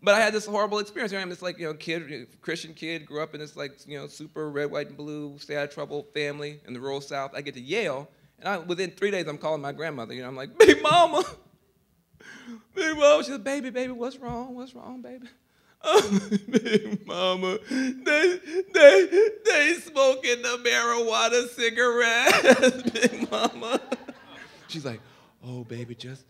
But I had this horrible experience. I'm this like, kid, Christian kid, grew up in this like, super red, white, and blue, stay out of trouble family in the rural South. I get to Yale, and within 3 days, I'm calling my grandmother. I'm like, Big Mama, Big Mama. She said, baby, what's wrong? What's wrong, baby? Oh, Big Mama, they smoking the marijuana cigarettes, Big Mama. She's like, oh, baby, just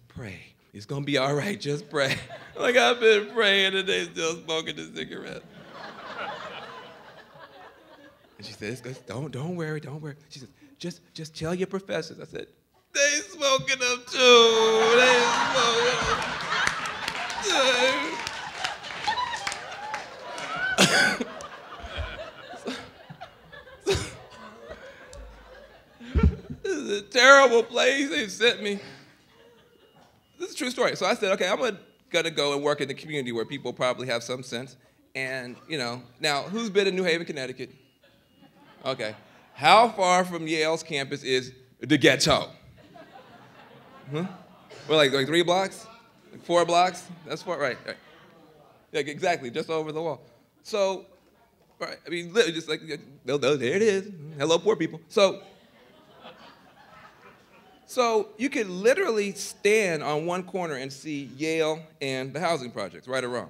pray. It's gonna be all right, just pray. Like, I've been praying and they still smoking the cigarette. And she says, don't worry. She says, just tell your professors. I said, they smoking them too. They smoking them too. This is a terrible place they sent me. This is a true story. So I said, okay, I'm gonna go and work in the community where people probably have some sense. And, now, who's been in New Haven, Connecticut? Okay. How far from Yale's campus is the ghetto? We're like 3 blocks? Like 4 blocks? That's far, right. Yeah, exactly, just over the wall. So, right, I mean, literally just like, there it is. Hello, poor people. So you could literally stand on one corner and see Yale and the housing projects, right or wrong.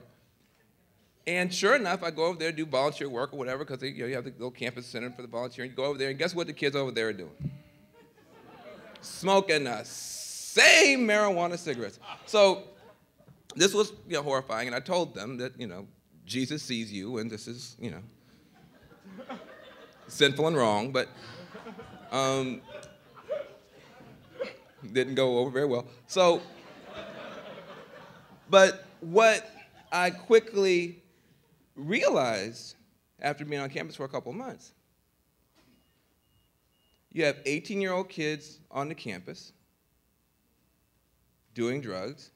And sure enough, I go over there, do volunteer work or whatever, because you have the little campus center for the volunteering. You go over there, and guess what the kids over there are doing? Smoking the same marijuana cigarettes. So this was horrifying, and I told them that Jesus sees you, and this is sinful and wrong, but didn't go over very well. So, but what I quickly realized after being on campus for a couple of months, you have 18-year-old kids on the campus doing drugs,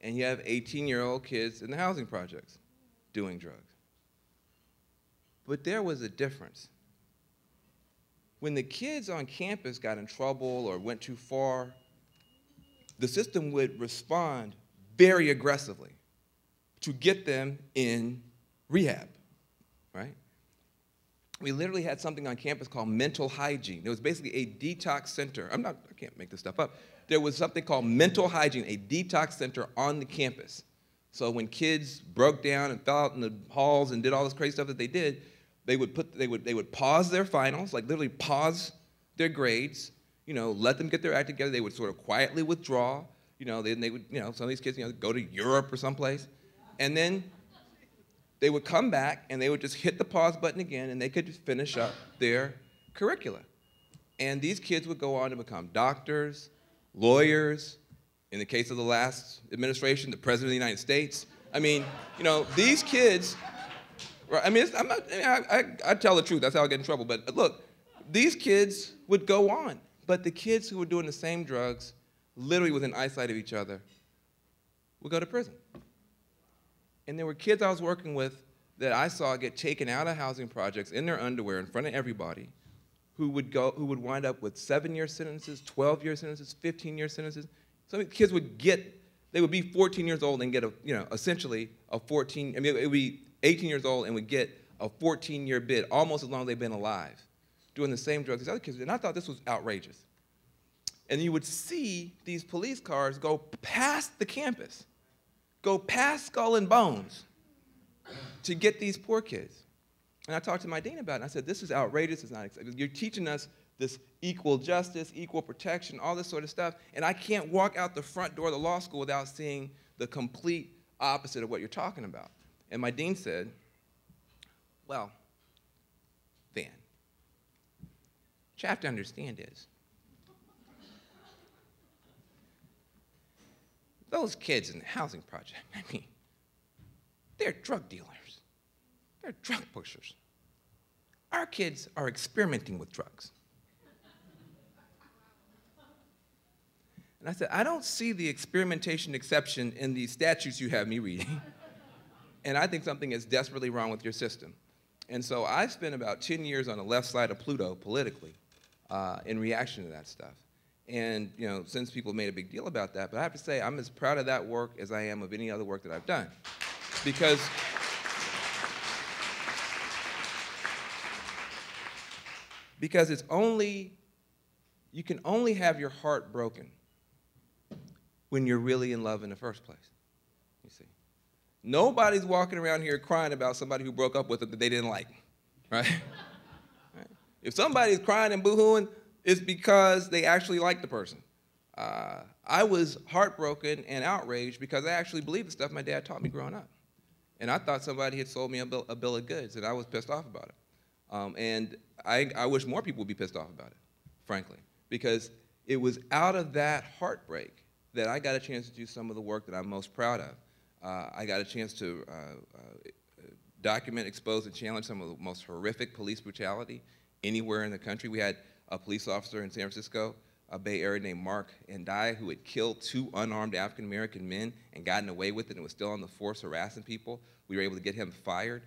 and you have 18-year-old kids in the housing projects doing drugs. But there was a difference. When the kids on campus got in trouble or went too far, the system would respond very aggressively to get them in rehab, right? We literally had something on campus called mental hygiene. It was basically a detox center. I can't make this stuff up. There was something called mental hygiene, a detox center on the campus. So when kids broke down and fell out in the halls and did all this crazy stuff that they did, they would pause their finals, like literally pause their grades, let them get their act together. They would sort of quietly withdraw, then they would, some of these kids, go to Europe or someplace. And then they would come back and they would just hit the pause button again and they could just finish up their curricula. And these kids would go on to become doctors, lawyers, in the case of the last administration, the President of the United States. I mean, these kids, right, I mean, I tell the truth, that's how I get in trouble, but look, these kids would go on, but the kids who were doing the same drugs, literally within eyesight of each other, would go to prison. And there were kids I was working with that I saw get taken out of housing projects in their underwear in front of everybody, who would wind up with 7-year sentences, 12-year sentences, 15-year sentences. Some kids would be 14 years old and get essentially a 14, it would be 18 years old and would get a 14-year bid, almost as long as they've been alive, doing the same drugs as other kids. And I thought this was outrageous. And you would see these police cars go past the campus, go past Skull and Bones to get these poor kids. And I talked to my dean about it, and I said, this is outrageous, it's not acceptable. You're teaching us this equal justice, equal protection, all this sort of stuff, and I can't walk out the front door of the law school without seeing the complete opposite of what you're talking about. And my dean said, well, Van, what you have to understand is, those kids in the housing project, they're drug dealers. They're drug pushers. Our kids are experimenting with drugs. And I said, I don't see the experimentation exception in the statutes you have me reading. And I think something is desperately wrong with your system. And so I spent about 10 years on the left side of Pluto politically in reaction to that stuff. And since people made a big deal about that, but I have to say I'm as proud of that work as I am of any other work that I've done. Because you can only have your heart broken when you're really in love in the first place, you see. Nobody's walking around here crying about somebody who broke up with them that they didn't like, right? Right? If somebody's crying and boo-hooing, it's because they actually like the person. I was heartbroken and outraged because I actually believed the stuff my dad taught me growing up. And I thought somebody had sold me a bill of goods, and I was pissed off about it. And I wish more people would be pissed off about it, frankly, because it was out of that heartbreak that I got a chance to do some of the work that I'm most proud of. I got a chance to document, expose, and challenge some of the most horrific police brutality anywhere in the country. We had a police officer in San Francisco, a Bay Area named Mark Ndai, who had killed 2 unarmed African-American men and gotten away with it and was still on the force harassing people. We were able to get him fired.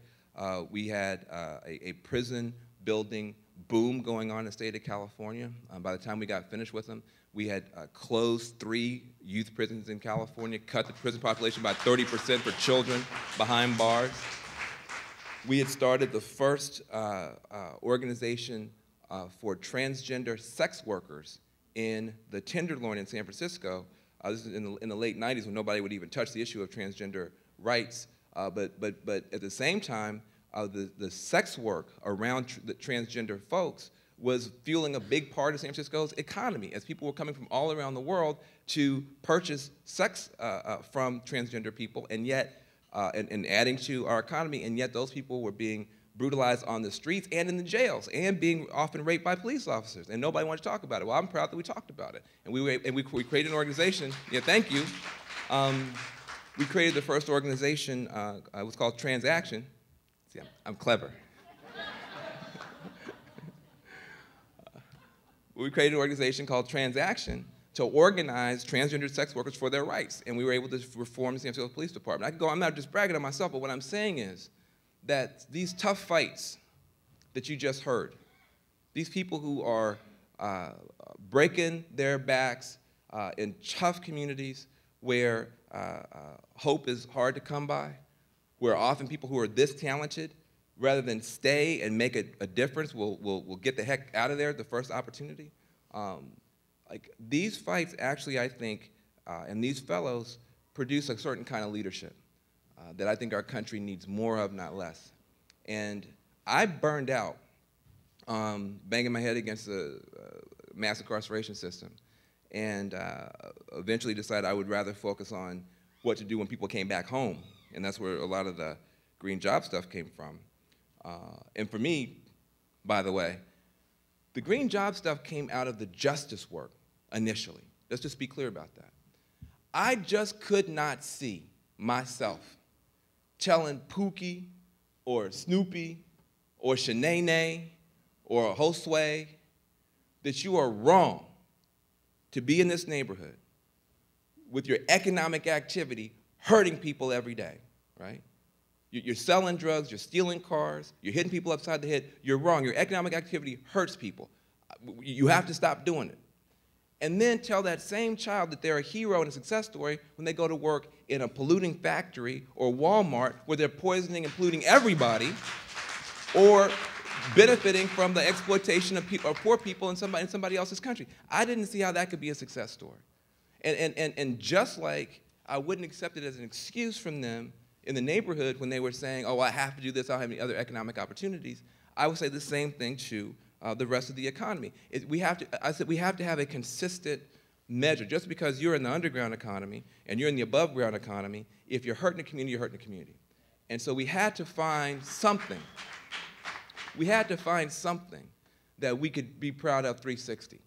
We had a prison building boom going on in the state of California. By the time we got finished with them, we had closed 3 youth prisons in California, cut the prison population by 30% for children behind bars. We had started the first organization for transgender sex workers in the Tenderloin in San Francisco. This is in the late 90s when nobody would even touch the issue of transgender rights. But at the same time, the sex work around the transgender folks was fueling a big part of San Francisco's economy as people were coming from all around the world to purchase sex from transgender people, and yet, and adding to our economy, and yet those people were being brutalized on the streets and in the jails, and being often raped by police officers, and nobody wanted to talk about it. Well, I'm proud that we talked about it, and we created an organization. Yeah, thank you. We created the first organization. It was called Transaction. See, I'm clever. We created an organization called Transaction to organize transgender sex workers for their rights, and we were able to reform the San Francisco Police Department. I could go. I'm not just bragging on myself, but what I'm saying is that these tough fights that you just heard, these people who are breaking their backs in tough communities where hope is hard to come by, where often people who are this talented, rather than stay and make a difference, will get the heck out of there at the first opportunity. Like these fights actually, I think, and these fellows produce a certain kind of leadership that I think our country needs more of, not less. And I burned out banging my head against the mass incarceration system, and eventually decided I would rather focus on what to do when people came back home, and that's where a lot of the green job stuff came from. And for me, by the way, the green job stuff came out of the justice work initially. Let's just be clear about that. I just could not see myself telling Pookie or Snoopy or Shanae or Josue that you are wrong to be in this neighborhood with your economic activity hurting people every day, right? You're selling drugs, you're stealing cars, you're hitting people upside the head. You're wrong. Your economic activity hurts people. You have to stop doing it. And then tell that same child that they're a hero and a success story when they go to work in a polluting factory or Walmart where they're poisoning and polluting everybody, or benefiting from the exploitation of poor people in somebody else's country. I didn't see how that could be a success story. And just like I wouldn't accept it as an excuse from them in the neighborhood when they were saying, oh, I have to do this, I don't have any other economic opportunities, I would say the same thing to the rest of the economy. I said we have to have a consistent measure. Just because you're in the underground economy and you're in the above ground economy, if you're hurting the community, you're hurting the community. And so we had to find something. We had to find something that we could be proud of 360.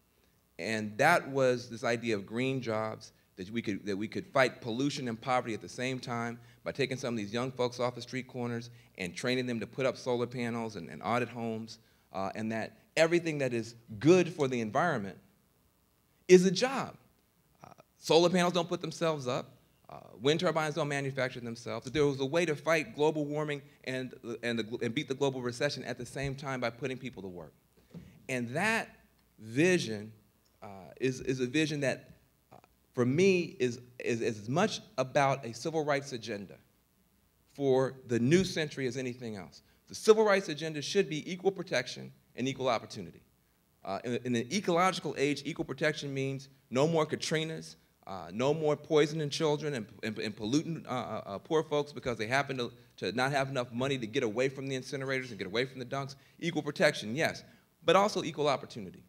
And that was this idea of green jobs, that we could fight pollution and poverty at the same time by taking some of these young folks off the street corners and training them to put up solar panels and audit homes, and that everything that is good for the environment is a job. Solar panels don't put themselves up. Wind turbines don't manufacture themselves. That there was a way to fight global warming and beat the global recession at the same time by putting people to work. And that vision is a vision that, for me, is as much about a civil rights agenda for the new century as anything else. The civil rights agenda should be equal protection and equal opportunity. In an ecological age, equal protection means no more Katrinas, no more poisoning children and polluting poor folks because they happen to not have enough money to get away from the incinerators and get away from the dunks. Equal protection, yes, but also equal opportunity.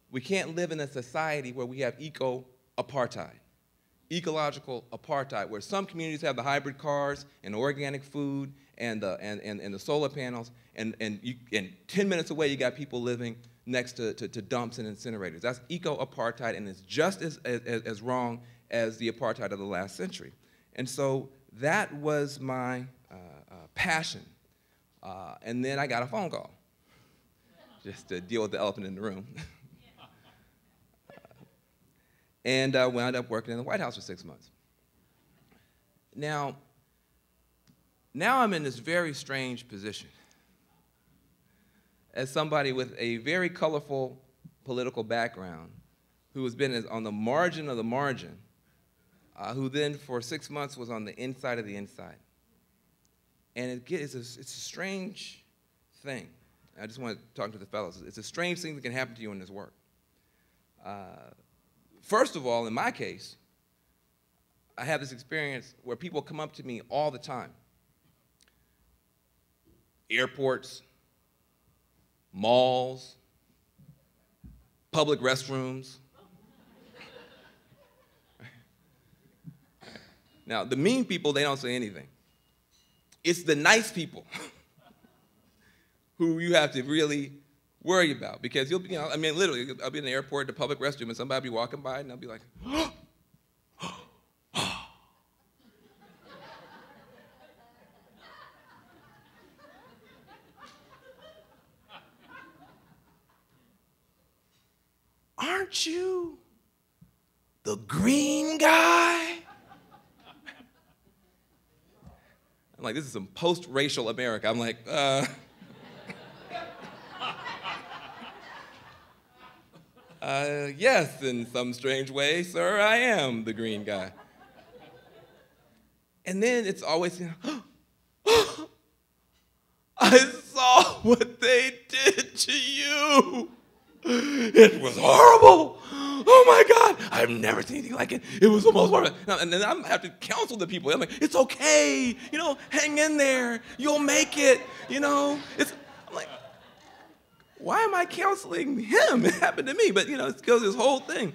We can't live in a society where we have eco-apartheid, ecological apartheid, where some communities have the hybrid cars and the organic food and the solar panels, and 10 minutes away you got people living next to dumps and incinerators. That's eco-apartheid, and it's just as wrong as the apartheid of the last century. And so that was my passion. And then I got a phone call, just to deal with the elephant in the room. And wound up working in the White House for 6 months. Now I'm in this very strange position as somebody with a very colorful political background who has been on the margin of the margin, who then for 6 months was on the inside of the inside. And it's a strange thing. I just want to talk to the fellows. It's a strange thing that can happen to you in this work. First of all, in my case, I have this experience where people come up to me all the time. Airports, malls, public restrooms. Now, the mean people, they don't say anything. It's the nice people who you have to really worry about, because you'll be, I mean, literally, I'll be in the airport, the public restroom, and somebody will be walking by, and they'll be like, aren't you the green guy? I'm like, this is some post-racial America. I'm like, yes, in some strange way, sir, I am the green guy. And then it's always, I saw what they did to you. It was horrible. Oh my God, I've never seen anything like it. It was the most horrible. And then I have to counsel the people. I'm like, it's okay, hang in there. You'll make it, I'm like, why am I counseling him? It happened to me, but it goes this whole thing.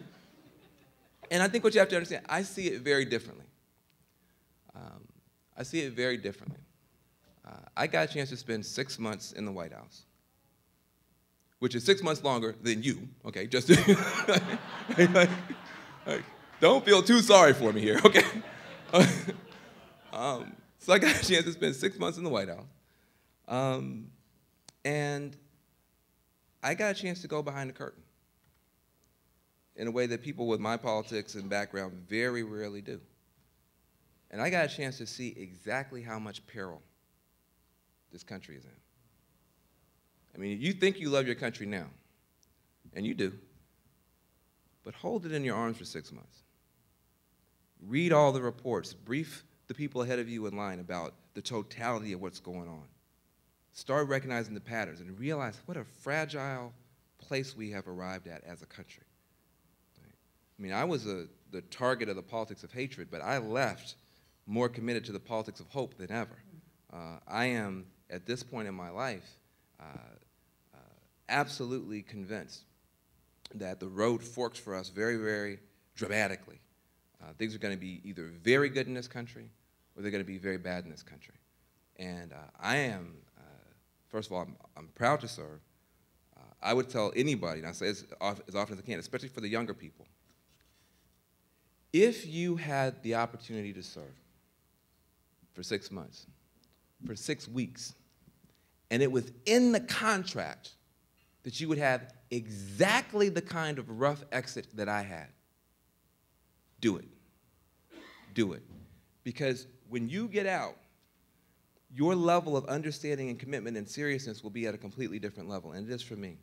And I think what you have to understand, I see it very differently. I see it very differently. I got a chance to spend 6 months in the White House, which is 6 months longer than you, okay? Just don't feel too sorry for me here, okay? So I got a chance to spend 6 months in the White House, and I got a chance to go behind the curtain in a way that people with my politics and background very rarely do. And I got a chance to see exactly how much peril this country is in. I mean, you think you love your country now, and you do, but hold it in your arms for 6 months. Read all the reports. Brief the people ahead of you in line about the totality of what's going on. Start recognizing the patterns and realize what a fragile place we have arrived at as a country. I mean, I was the target of the politics of hatred, but I left more committed to the politics of hope than ever. I am, at this point in my life, absolutely convinced that the road forks for us very, very dramatically. Things are going to be either very good in this country or they're going to be very bad in this country. And I am, first of all, I'm proud to serve. I would tell anybody, and I say this as often as I can, especially for the younger people, if you had the opportunity to serve for 6 months, for 6 weeks, and it was in the contract that you would have exactly the kind of rough exit that I had, do it. Do it. Because when you get out, your level of understanding and commitment and seriousness will be at a completely different level, and it is for me.